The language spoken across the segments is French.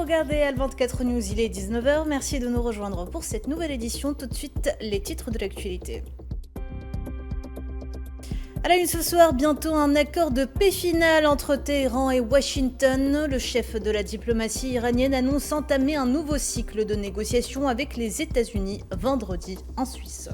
regardez Al24 News, il est 19h. Merci de nous rejoindre pour cette nouvelle édition. Tout de suite, les titres de l'actualité. À la une ce soir, bientôt un accord de paix final entre Téhéran et Washington. Le chef de la diplomatie iranienne annonce entamer un nouveau cycle de négociations avec les États-Unis vendredi en Suisse.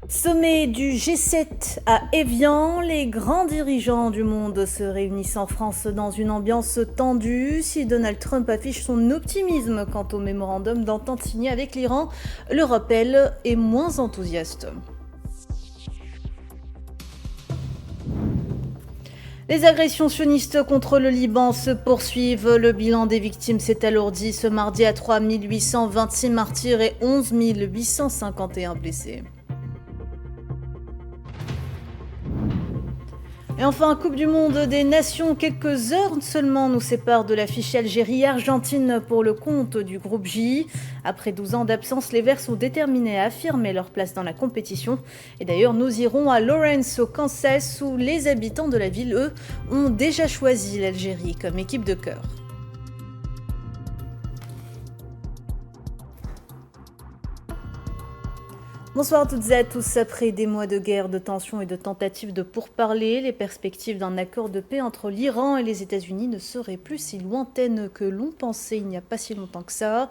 Sommet du G7 à Évian, les grands dirigeants du monde se réunissent en France dans une ambiance tendue. Si Donald Trump affiche son optimisme quant au mémorandum d'entente signé avec l'Iran, l'Europe, elle, est moins enthousiaste. Les agressions sionistes contre le Liban se poursuivent. Le bilan des victimes s'est alourdi ce mardi à 3 826 martyrs et 11 851 blessés. Et enfin, Coupe du Monde des Nations, quelques heures seulement nous séparent de l'affiche Algérie-Argentine pour le compte du groupe J. Après 12 ans d'absence, les Verts sont déterminés à affirmer leur place dans la compétition. Et d'ailleurs, nous irons à Lawrence, au Kansas, où les habitants de la ville, eux, ont déjà choisi l'Algérie comme équipe de cœur. Bonsoir à toutes et à tous. Après des mois de guerre, de tensions et de tentatives de pourparlers, les perspectives d'un accord de paix entre l'Iran et les États-Unis ne seraient plus si lointaines que l'on pensait il n'y a pas si longtemps que ça.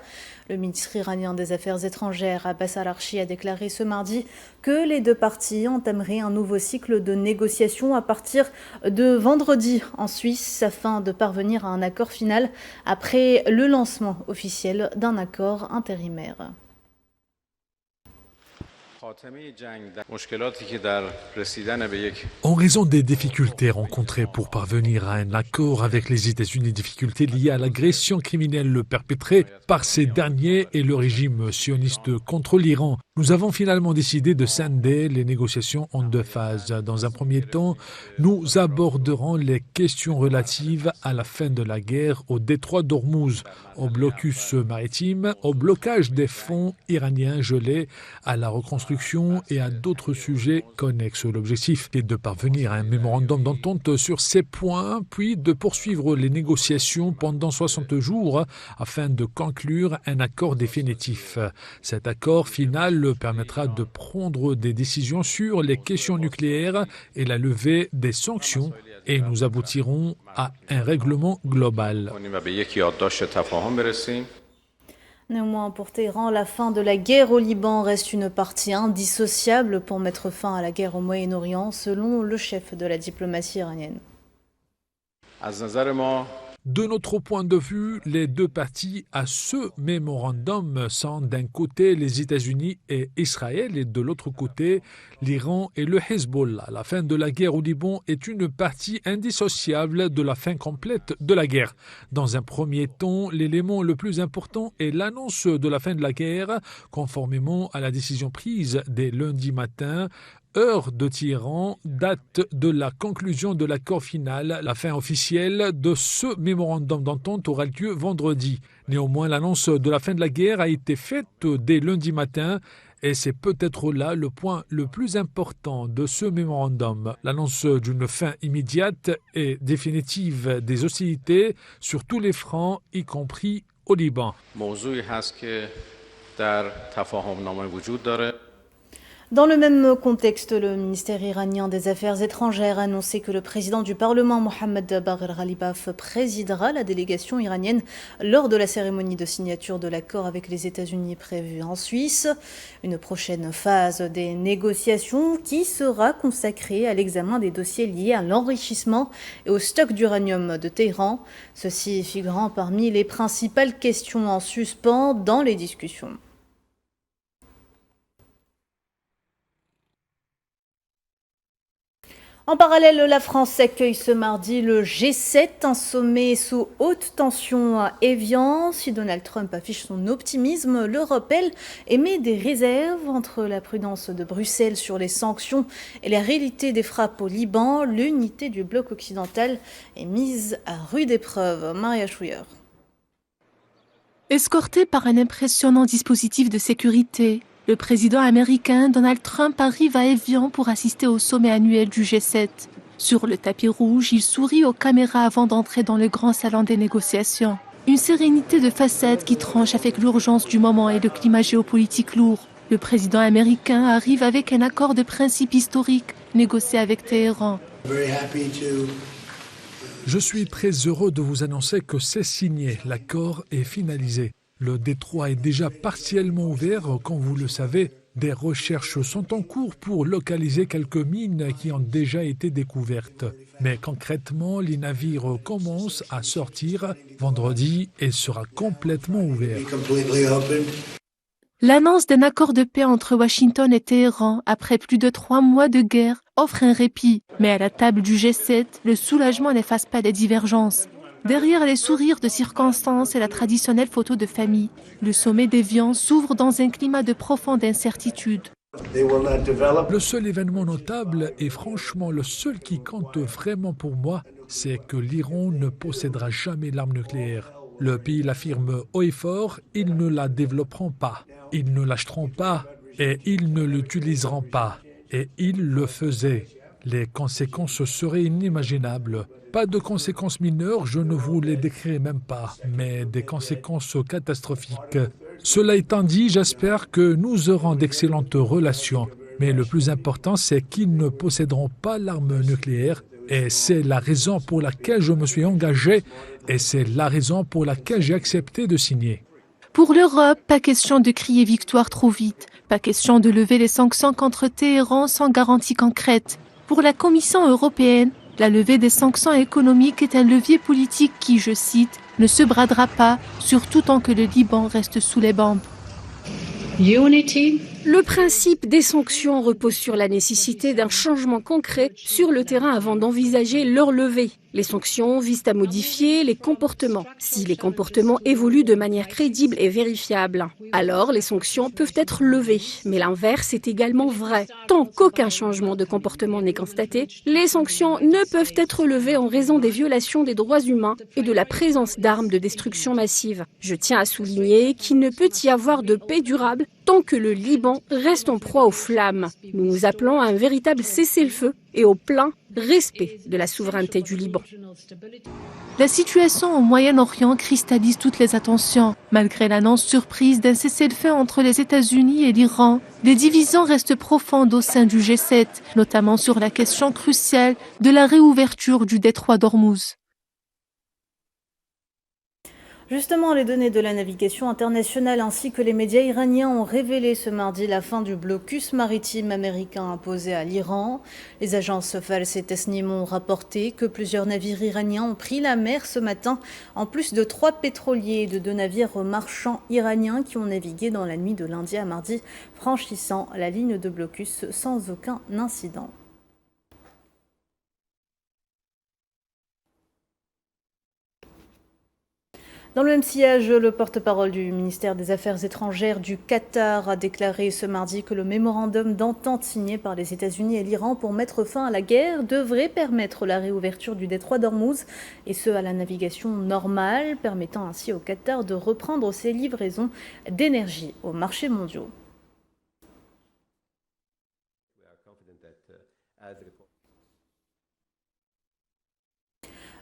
Le ministre iranien des Affaires étrangères, Abbas Araghchi, a déclaré ce mardi que les deux parties entameraient un nouveau cycle de négociations à partir de vendredi en Suisse afin de parvenir à un accord final après le lancement officiel d'un accord intérimaire. En raison des difficultés rencontrées pour parvenir à un accord avec les États-Unis, difficultés liées à l'agression criminelle perpétrée par ces derniers et le régime sioniste contre l'Iran, nous avons finalement décidé de scinder les négociations en deux phases. Dans un premier temps, nous aborderons les questions relatives à la fin de la guerre au détroit d'Ormuz, au blocus maritime, au blocage des fonds iraniens gelés, à la reconstruction et à d'autres sujets connexes. L'objectif est de parvenir à un mémorandum d'entente sur ces points, puis de poursuivre les négociations pendant 60 jours afin de conclure un accord définitif. Cet accord final permettra de prendre des décisions sur les questions nucléaires et la levée des sanctions et nous aboutirons à un règlement global. Néanmoins, pour Téhéran, la fin de la guerre au Liban reste une partie indissociable pour mettre fin à la guerre au Moyen-Orient, selon le chef de la diplomatie iranienne. De notre point de vue, les deux parties à ce mémorandum sont d'un côté les États-Unis et Israël et de l'autre côté l'Iran et le Hezbollah. La fin de la guerre au Liban est une partie indissociable de la fin complète de la guerre. Dans un premier temps, l'élément le plus important est l'annonce de la fin de la guerre, conformément à la décision prise dès lundi matin. Heure de Téhéran, date de la conclusion de l'accord final. La fin officielle de ce mémorandum d'entente aura lieu vendredi. Néanmoins, l'annonce de la fin de la guerre a été faite dès lundi matin et c'est peut-être là le point le plus important de ce mémorandum. L'annonce d'une fin immédiate et définitive des hostilités sur tous les fronts, y compris au Liban. Dans le même contexte, le ministère iranien des Affaires étrangères a annoncé que le président du Parlement, Mohammad Bagher Ghalibaf, présidera la délégation iranienne lors de la cérémonie de signature de l'accord avec les États-Unis prévue en Suisse. Une prochaine phase des négociations qui sera consacrée à l'examen des dossiers liés à l'enrichissement et au stock d'uranium de Téhéran, ceci figurant parmi les principales questions en suspens dans les discussions. En parallèle, la France accueille ce mardi le G7, un sommet sous haute tension à Évian. Si Donald Trump affiche son optimisme, l'Europe, elle, émet des réserves. Entre la prudence de Bruxelles sur les sanctions et la réalité des frappes au Liban, l'unité du bloc occidental est mise à rude épreuve. Maria Chouyer. Escorté par un impressionnant dispositif de sécurité, le président américain Donald Trump arrive à Évian pour assister au sommet annuel du G7. Sur le tapis rouge, il sourit aux caméras avant d'entrer dans le grand salon des négociations. Une sérénité de façade qui tranche avec l'urgence du moment et le climat géopolitique lourd. Le président américain arrive avec un accord de principe historique négocié avec Téhéran. Je suis très heureux de vous annoncer que c'est signé, l'accord est finalisé. Le détroit est déjà partiellement ouvert, comme vous le savez. Des recherches sont en cours pour localiser quelques mines qui ont déjà été découvertes. Mais concrètement, les navires commencent à sortir vendredi et sera complètement ouvert. L'annonce d'un accord de paix entre Washington et Téhéran, après plus de 3 mois de guerre, offre un répit. Mais à la table du G7, le soulagement n'efface pas les divergences. Derrière les sourires de circonstance et la traditionnelle photo de famille, le sommet d'Évian s'ouvre dans un climat de profonde incertitude. Le seul événement notable, et franchement le seul qui compte vraiment pour moi, c'est que l'Iran ne possédera jamais l'arme nucléaire. Le pays l'affirme haut et fort, ils ne la développeront pas, ils ne l'achèteront pas et ils ne l'utiliseront pas. Et ils le faisaient. Les conséquences seraient inimaginables. Pas de conséquences mineures, je ne vous les décrirai même pas, mais des conséquences catastrophiques. Cela étant dit, j'espère que nous aurons d'excellentes relations. Mais le plus important, c'est qu'ils ne posséderont pas l'arme nucléaire. Et c'est la raison pour laquelle je me suis engagé et c'est la raison pour laquelle j'ai accepté de signer. Pour l'Europe, pas question de crier victoire trop vite. Pas question de lever les sanctions contre Téhéran sans garantie concrète. Pour la Commission européenne, la levée des sanctions économiques est un levier politique qui, je cite, ne se bradera pas, surtout tant que le Liban reste sous les bombes. Le principe des sanctions repose sur la nécessité d'un changement concret sur le terrain avant d'envisager leur levée. Les sanctions visent à modifier les comportements. Si les comportements évoluent de manière crédible et vérifiable, alors les sanctions peuvent être levées. Mais l'inverse est également vrai. Tant qu'aucun changement de comportement n'est constaté, les sanctions ne peuvent être levées en raison des violations des droits humains et de la présence d'armes de destruction massive. Je tiens à souligner qu'il ne peut y avoir de paix durable tant que le Liban reste en proie aux flammes. Nous nous appelons à un véritable cessez-le-feu et au plein respect de la souveraineté du Liban. La situation au Moyen-Orient cristallise toutes les attentions. Malgré l'annonce surprise d'un cessez-le-feu entre les États-Unis et l'Iran, les divisions restent profondes au sein du G7, notamment sur la question cruciale de la réouverture du détroit d'Ormuz. Justement, les données de la navigation internationale ainsi que les médias iraniens ont révélé ce mardi la fin du blocus maritime américain imposé à l'Iran. Les agences Fals et Tasnim ont rapporté que plusieurs navires iraniens ont pris la mer ce matin, en plus de 3 pétroliers et de 2 navires marchands iraniens qui ont navigué dans la nuit de lundi à mardi, franchissant la ligne de blocus sans aucun incident. Dans le même sillage, le porte-parole du ministère des Affaires étrangères du Qatar a déclaré ce mardi que le mémorandum d'entente signé par les États-Unis et l'Iran pour mettre fin à la guerre devrait permettre la réouverture du détroit d'Ormuz, et ce à la navigation normale, permettant ainsi au Qatar de reprendre ses livraisons d'énergie aux marchés mondiaux.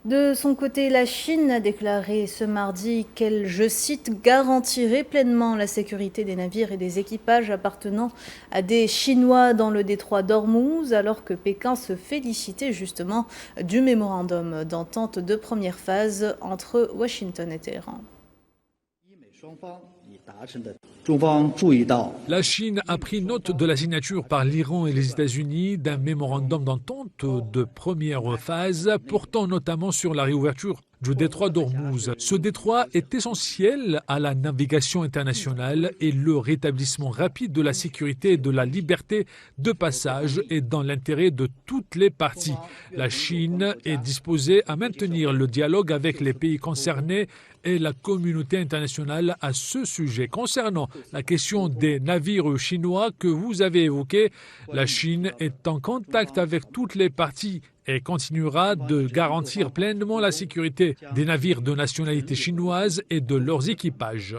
De son côté, la Chine a déclaré ce mardi qu'elle, je cite, garantirait pleinement la sécurité des navires et des équipages appartenant à des Chinois dans le détroit d'Ormuz, alors que Pékin se félicitait justement du mémorandum d'entente de première phase entre Washington et Téhéran. La Chine a pris note de la signature par l'Iran et les États-Unis d'un mémorandum d'entente de première phase portant notamment sur la réouverture du détroit d'Ormuz. Ce détroit est essentiel à la navigation internationale et le rétablissement rapide de la sécurité et de la liberté de passage est dans l'intérêt de toutes les parties. La Chine est disposée à maintenir le dialogue avec les pays concernés et la communauté internationale à ce sujet. Concernant la question des navires chinois que vous avez évoquée, la Chine est en contact avec toutes les parties et continuera de garantir pleinement la sécurité des navires de nationalité chinoise et de leurs équipages.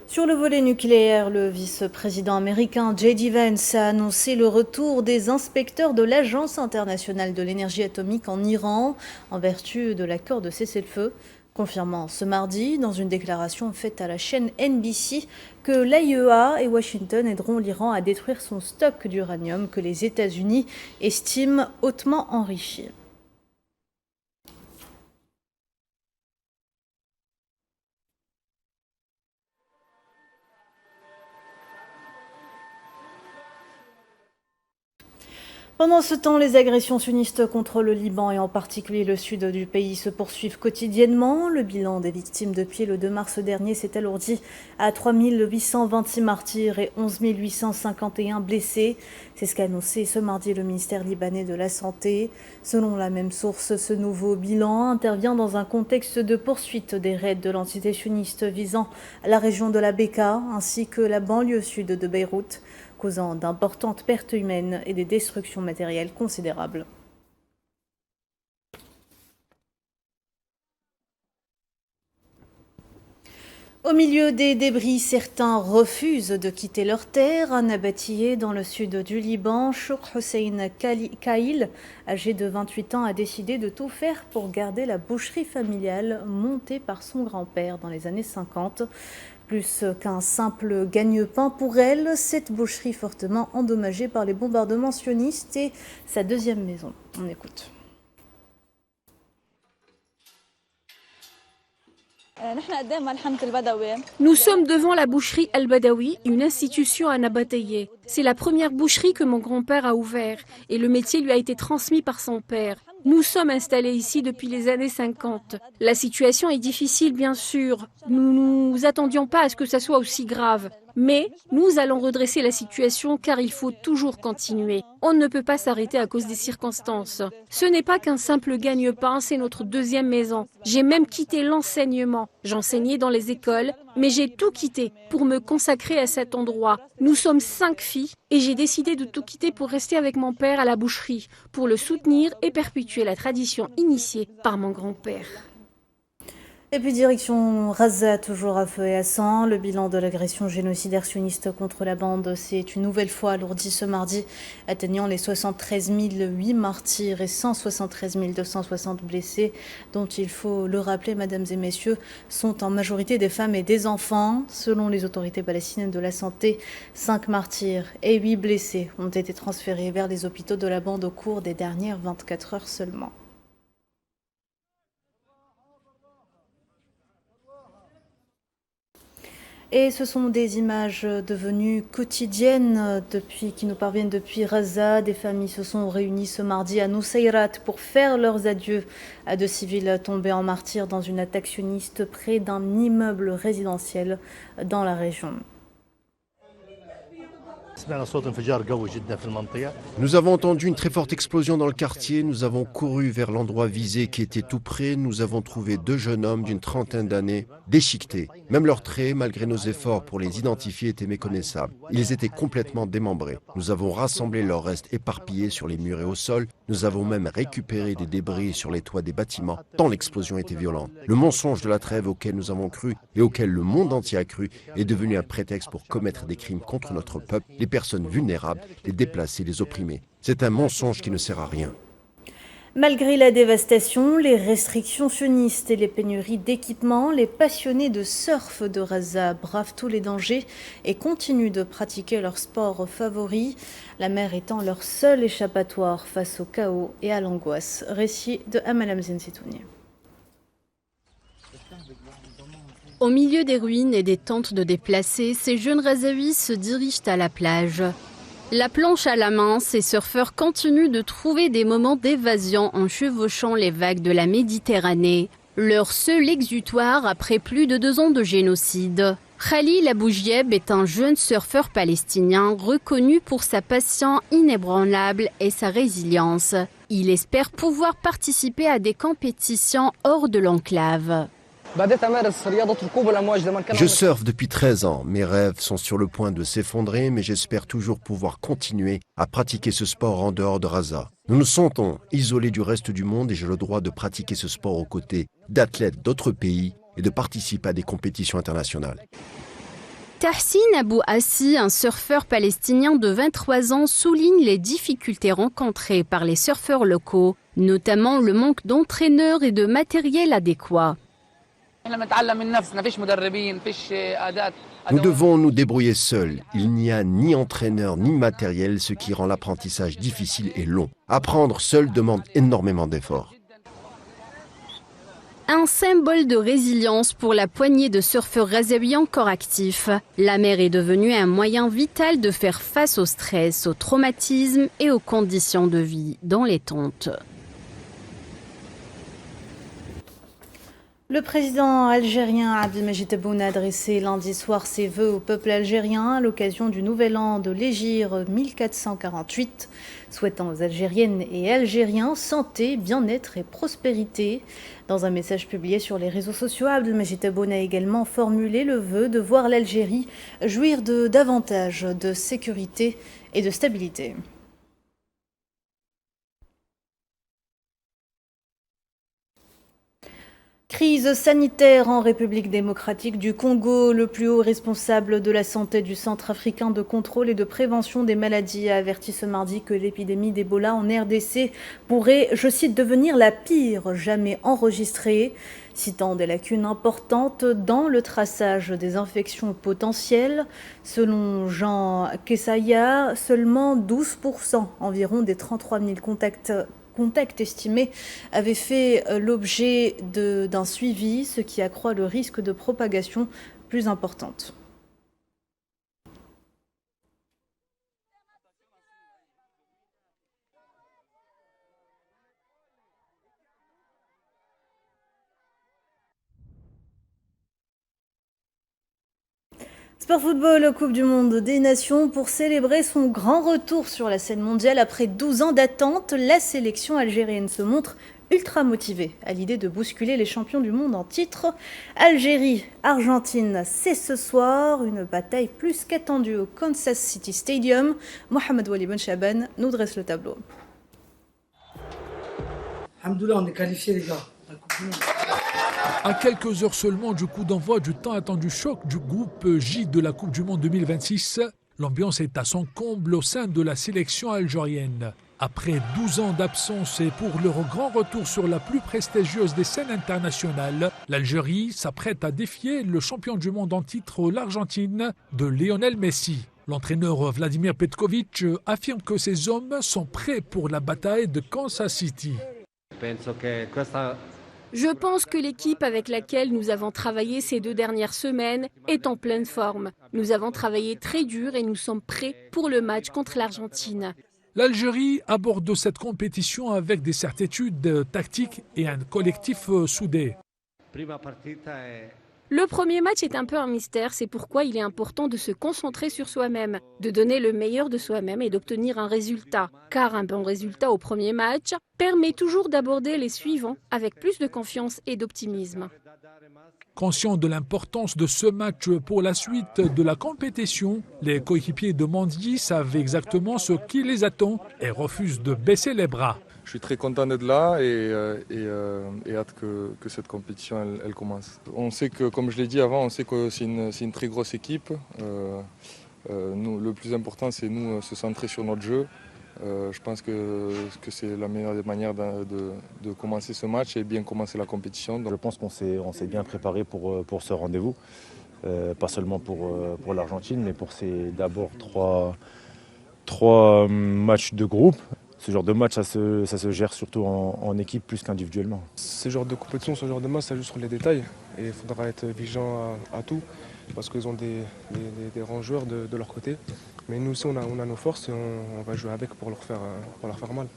Sur le volet nucléaire, le vice-président américain J.D. Vance a annoncé le retour des inspecteurs de l'Agence internationale de l'énergie atomique en Iran en vertu de l'accord de cessez-le-feu, confirmant ce mardi dans une déclaration faite à la chaîne NBC que l'AIEA et Washington aideront l'Iran à détruire son stock d'uranium que les États-Unis estiment hautement enrichi. Pendant ce temps, les agressions sunnistes contre le Liban et en particulier le sud du pays se poursuivent quotidiennement. Le bilan des victimes depuis le 2 mars dernier s'est alourdi à 3 826 martyrs et 11 851 blessés. C'est ce qu'a annoncé ce mardi le ministère libanais de la Santé. Selon la même source, ce nouveau bilan intervient dans un contexte de poursuite des raids de l'entité sunniste visant la région de la Bekaa ainsi que la banlieue sud de Beyrouth, causant d'importantes pertes humaines et des destructions matérielles considérables. Au milieu des débris, certains refusent de quitter leur terre. Un abattier dans le sud du Liban, Chouk Hussein Kaïl, âgé de 28 ans, a décidé de tout faire pour garder la boucherie familiale montée par son grand-père dans les années 50. Plus qu'un simple gagne-pain pour elle, cette boucherie fortement endommagée par les bombardements sionistes est sa deuxième maison. On écoute. Nous sommes devant la boucherie Al-Badawi, une institution à Nabateye. C'est la première boucherie que mon grand-père a ouverte et le métier lui a été transmis par son père. Nous sommes installés ici depuis les années 50. La situation est difficile, bien sûr. Nous nous attendions pas à ce que ça soit aussi grave. Mais nous allons redresser la situation car il faut toujours continuer. On ne peut pas s'arrêter à cause des circonstances. Ce n'est pas qu'un simple gagne-pain, c'est notre deuxième maison. J'ai même quitté l'enseignement. J'enseignais dans les écoles, mais j'ai tout quitté pour me consacrer à cet endroit. Nous sommes 5 filles et j'ai décidé de tout quitter pour rester avec mon père à la boucherie, pour le soutenir et perpétuer la tradition initiée par mon grand-père. Et puis direction Raza, toujours à feu et à sang. Le bilan de l'agression génocidaire sioniste contre la bande s'est une nouvelle fois alourdi ce mardi, atteignant les 73 008 martyrs et 173 260 blessés, dont il faut le rappeler, mesdames et messieurs, sont en majorité des femmes et des enfants. Selon les autorités palestiniennes de la santé, 5 martyrs et 8 blessés ont été transférés vers les hôpitaux de la bande au cours des dernières 24 heures seulement. Et ce sont des images devenues quotidiennes qui nous parviennent depuis Raza. Des familles se sont réunies ce mardi à Nusayrat pour faire leurs adieux à 2 civils tombés en martyrs dans une attaque sioniste près d'un immeuble résidentiel dans la région. Nous avons entendu une très forte explosion dans le quartier, nous avons couru vers l'endroit visé qui était tout près, nous avons trouvé 2 jeunes hommes d'une trentaine d'années, déchiquetés. Même leurs traits, malgré nos efforts pour les identifier, étaient méconnaissables. Ils étaient complètement démembrés. Nous avons rassemblé leurs restes éparpillés sur les murs et au sol, nous avons même récupéré des débris sur les toits des bâtiments, tant l'explosion était violente. Le mensonge de la trêve auquel nous avons cru et auquel le monde entier a cru est devenu un prétexte pour commettre des crimes contre notre peuple, les personnes vulnérables, les déplacés, les opprimés. C'est un mensonge qui ne sert à rien. Malgré la dévastation, les restrictions sionistes et les pénuries d'équipements, les passionnés de surf de Raza bravent tous les dangers et continuent de pratiquer leur sport favori, la mer étant leur seul échappatoire face au chaos et à l'angoisse. Récit de Amalam Zensitouni. Au milieu des ruines et des tentes de déplacés, ces jeunes Razaouis se dirigent à la plage. La planche à la main, ces surfeurs continuent de trouver des moments d'évasion en chevauchant les vagues de la Méditerranée. Leur seul exutoire après plus de 2 ans de génocide. Khalil Aboujieb est un jeune surfeur palestinien reconnu pour sa passion inébranlable et sa résilience. Il espère pouvoir participer à des compétitions hors de l'enclave. Je surfe depuis 13 ans. Mes rêves sont sur le point de s'effondrer, mais j'espère toujours pouvoir continuer à pratiquer ce sport en dehors de Raza. Nous nous sentons isolés du reste du monde et j'ai le droit de pratiquer ce sport aux côtés d'athlètes d'autres pays et de participer à des compétitions internationales. Tahsin Abou Assi, un surfeur palestinien de 23 ans, souligne les difficultés rencontrées par les surfeurs locaux, notamment le manque d'entraîneurs et de matériel adéquat. Nous devons nous débrouiller seuls. Il n'y a ni entraîneur ni matériel, ce qui rend l'apprentissage difficile et long. Apprendre seul demande énormément d'efforts. Un symbole de résilience pour la poignée de surfeurs razaouis encore actifs. La mer est devenue un moyen vital de faire face au stress, au traumatisme et aux conditions de vie dans les tentes. Le président algérien Abdelmadjid Tebboune a adressé lundi soir ses vœux au peuple algérien à l'occasion du nouvel an de l'Hégire 1448, souhaitant aux Algériennes et Algériens santé, bien-être et prospérité. Dans un message publié sur les réseaux sociaux, Abdelmadjid Tebboune a également formulé le vœu de voir l'Algérie jouir de davantage de sécurité et de stabilité. Crise sanitaire en République démocratique du Congo. Le plus haut responsable de la santé du Centre africain de contrôle et de prévention des maladies a averti ce mardi que l'épidémie d'Ebola en RDC pourrait, je cite, devenir la pire jamais enregistrée, citant des lacunes importantes dans le traçage des infections potentielles. Selon Jean Kessaya, seulement 12% environ des 33 000 contacts estimés avaient fait l'objet d'un suivi, ce qui accroît le risque de propagation plus importante. Sport football, Coupe du Monde des Nations. Pour célébrer son grand retour sur la scène mondiale après 12 ans d'attente, la sélection algérienne se montre ultra motivée à l'idée de bousculer les champions du monde en titre. Algérie-Argentine, c'est ce soir, une bataille plus qu'attendue au Kansas City Stadium. Mohamed Wali Ben Chaban nous dresse le tableau. Alhamdoulilah, on est qualifiés les gars. À quelques heures seulement du coup d'envoi du tant attendu choc du groupe J de la Coupe du Monde 2026, l'ambiance est à son comble au sein de la sélection algérienne. Après 12 ans d'absence et pour leur grand retour sur la plus prestigieuse des scènes internationales, l'Algérie s'apprête à défier le champion du monde en titre, l'Argentine, de Lionel Messi. L'entraîneur Vladimir Petkovic affirme que ses hommes sont prêts pour la bataille de Kansas City. Je pense que l'équipe avec laquelle nous avons travaillé ces 2 dernières semaines est en pleine forme. Nous avons travaillé très dur et nous sommes prêts pour le match contre l'Argentine. L'Algérie aborde cette compétition avec des certitudes tactiques et un collectif soudé. Le premier match est un peu un mystère, c'est pourquoi il est important de se concentrer sur soi-même, de donner le meilleur de soi-même et d'obtenir un résultat. Car un bon résultat au premier match permet toujours d'aborder les suivants avec plus de confiance et d'optimisme. Conscients de l'importance de ce match pour la suite de la compétition, les coéquipiers de Mendy savent exactement ce qui les attend et refusent de baisser les bras. Je suis très content d'être là et hâte que cette compétition elle commence. On sait que, comme je l'ai dit avant, on sait que c'est une très grosse équipe. Nous, le plus important, c'est nous se centrer sur notre jeu. Je pense que c'est la meilleure des manières de commencer ce match et bien commencer la compétition. Je pense qu'on s'est bien préparé pour ce rendez-vous, pas seulement pour l'Argentine, mais pour ces d'abord trois matchs de groupe. Ce genre de match, ça se gère surtout en équipe plus qu'individuellement. Ce genre de compétition, ce genre de match, ça joue sur les détails. Et il faudra être vigilant à tout, parce qu'ils ont des grands joueurs de leur côté. Mais nous aussi, on a nos forces et on va jouer avec pour leur faire mal.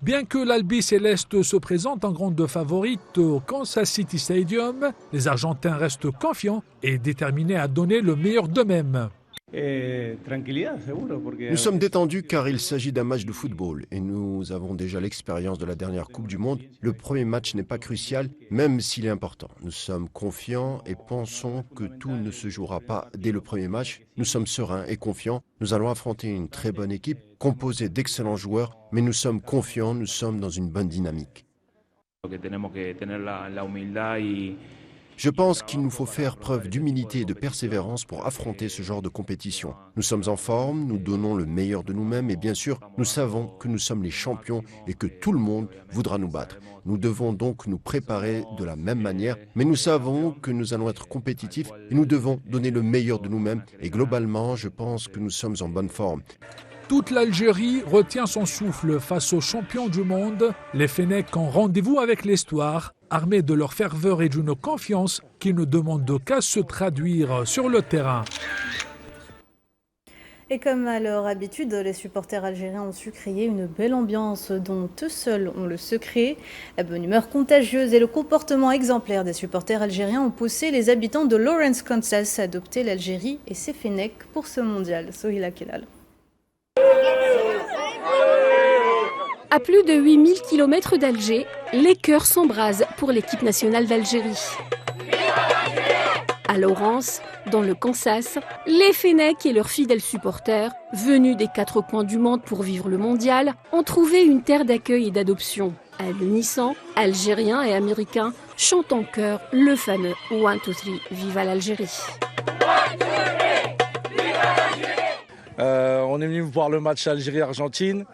Bien que l'Albi Céleste se présente en grande favorite au Kansas City Stadium, les Argentins restent confiants et déterminés à donner le meilleur d'eux-mêmes. Nous sommes détendus car il s'agit d'un match de football et nous avons déjà l'expérience de la dernière Coupe du Monde. Le premier match n'est pas crucial, même s'il est important. Nous sommes confiants et pensons que tout ne se jouera pas dès le premier match. Nous sommes sereins et confiants. Nous allons affronter une très bonne équipe composée d'excellents joueurs, mais nous sommes confiants, nous sommes dans une bonne dynamique. Je pense qu'il nous faut faire preuve d'humilité et de persévérance pour affronter ce genre de compétition. Nous sommes en forme, nous donnons le meilleur de nous-mêmes et bien sûr, nous savons que nous sommes les champions et que tout le monde voudra nous battre. Nous devons donc nous préparer de la même manière, mais nous savons que nous allons être compétitifs et nous devons donner le meilleur de nous-mêmes. Et globalement, je pense que nous sommes en bonne forme. Toute l'Algérie retient son souffle face aux champions du monde. Les Fennecs ont rendez-vous avec l'histoire, armés de leur ferveur et d'une confiance qui ne demande qu'à se traduire sur le terrain. Et comme à leur habitude, les supporters algériens ont su créer une belle ambiance dont eux seuls ont le secret. La bonne humeur contagieuse et le comportement exemplaire des supporters algériens ont poussé les habitants de Lawrence, Kansas à adopter l'Algérie et ses Fennecs pour ce mondial. Sohila Kelal. À plus de 8000 km d'Alger, les cœurs s'embrasent pour l'équipe nationale d'Algérie. À Lawrence, dans le Kansas, les Fennecs et leurs fidèles supporters, venus des 4 coins du monde pour vivre le mondial, ont trouvé une terre d'accueil et d'adoption. À l'unisson, Algériens et Américains chantent en chœur le fameux 1, 2, 3, Viva l'Algérie. On est venu voir le match Algérie-Argentine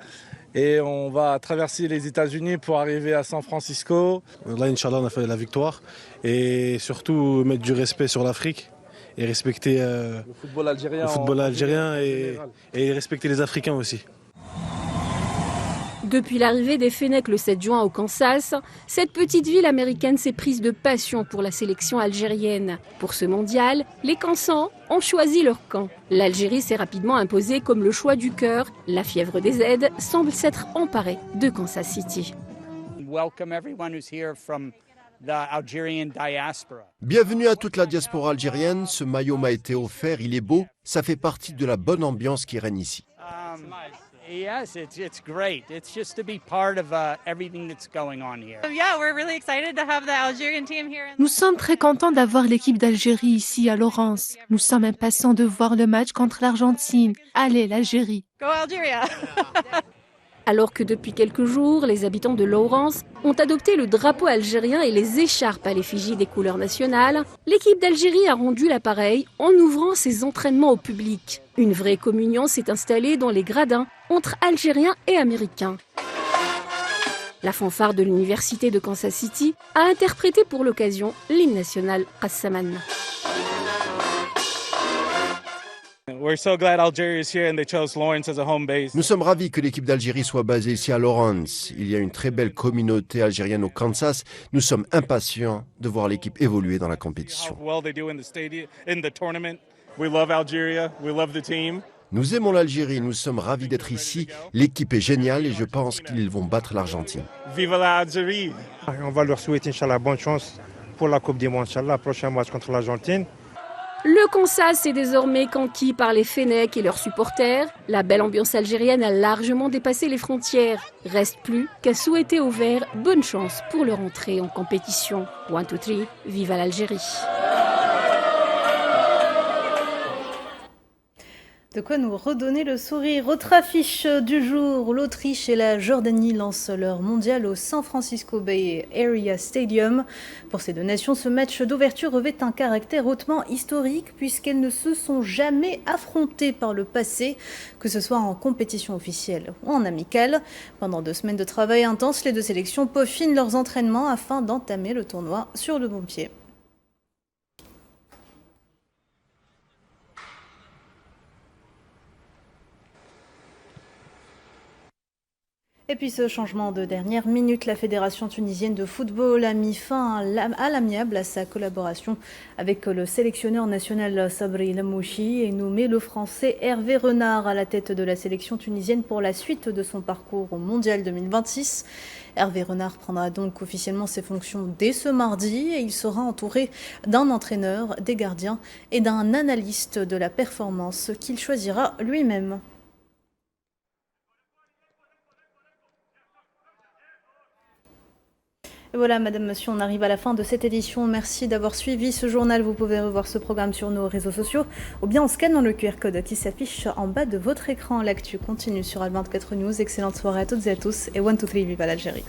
et on va traverser les États-Unis pour arriver à San Francisco. Là, Inch'Allah, on a fait la victoire et surtout mettre du respect sur l'Afrique et respecter le football algérien, et respecter les Africains aussi. Depuis l'arrivée des Fennecs le 7 juin au Kansas, cette petite ville américaine s'est prise de passion pour la sélection algérienne. Pour ce mondial, les Kansans ont choisi leur camp. L'Algérie s'est rapidement imposée comme le choix du cœur. La fièvre des aides semble s'être emparée de Kansas City. Bienvenue à toute la diaspora algérienne. Ce maillot m'a été offert, il est beau. Ça fait partie de la bonne ambiance qui règne ici. Yes, it's great. It's just to be part of everything that's going on here. Yeah, we're really excited to have the Algerian team here. Nous sommes très contents d'avoir l'équipe d'Algérie ici à Lawrence. Nous sommes impatients de voir le match contre l'Argentine. Allez, l'Algérie. Go Algeria. Alors que depuis quelques jours, les habitants de Lawrence ont adopté le drapeau algérien et les écharpes à l'effigie des couleurs nationales, l'équipe d'Algérie a rendu l'appareil en ouvrant ses entraînements au public. Une vraie communion s'est installée dans les gradins entre Algériens et Américains. La fanfare de l'université de Kansas City a interprété pour l'occasion l'hymne national Qassaman. Nous sommes ravis que l'équipe d'Algérie soit basée ici à Lawrence. Il y a une très belle communauté algérienne au Kansas. Nous sommes impatients de voir l'équipe évoluer dans la compétition. Nous aimons l'Algérie, nous sommes ravis d'être ici. L'équipe est géniale et je pense qu'ils vont battre l'Argentine. Vive l'Algérie! On va leur souhaiter, Inch'Allah, bonne chance pour la Coupe du Monde, Inch'Allah, prochain match contre l'Argentine. Le Kansas est désormais conquis par les Fennecs et leurs supporters. La belle ambiance algérienne a largement dépassé les frontières. Reste plus qu'à souhaiter aux Verts bonne chance pour leur entrée en compétition. 1, 2, 3, viva l'Algérie! De quoi nous redonner le sourire. Autre affiche du jour, l'Autriche et la Jordanie lancent leur mondial au San Francisco Bay Area Stadium. Pour ces deux nations, ce match d'ouverture revêt un caractère hautement historique puisqu'elles ne se sont jamais affrontées par le passé, que ce soit en compétition officielle ou en amicale. Pendant 2 semaines de travail intense, les deux sélections peaufinent leurs entraînements afin d'entamer le tournoi sur le bon pied. Et puis ce changement de dernière minute, la Fédération tunisienne de football a mis fin à l'amiable à sa collaboration avec le sélectionneur national Sabri Lamouchi et nommé le Français Hervé Renard à la tête de la sélection tunisienne pour la suite de son parcours au Mondial 2026. Hervé Renard prendra donc officiellement ses fonctions dès ce mardi et il sera entouré d'un entraîneur, des gardiens et d'un analyste de la performance qu'il choisira lui-même. Et voilà, madame, monsieur, on arrive à la fin de cette édition. Merci d'avoir suivi ce journal. Vous pouvez revoir ce programme sur nos réseaux sociaux ou bien en scannant le QR code qui s'affiche en bas de votre écran. L'actu continue sur Al24 News. Excellente soirée à toutes et à tous et 1, 2, 3, vive l'Algérie.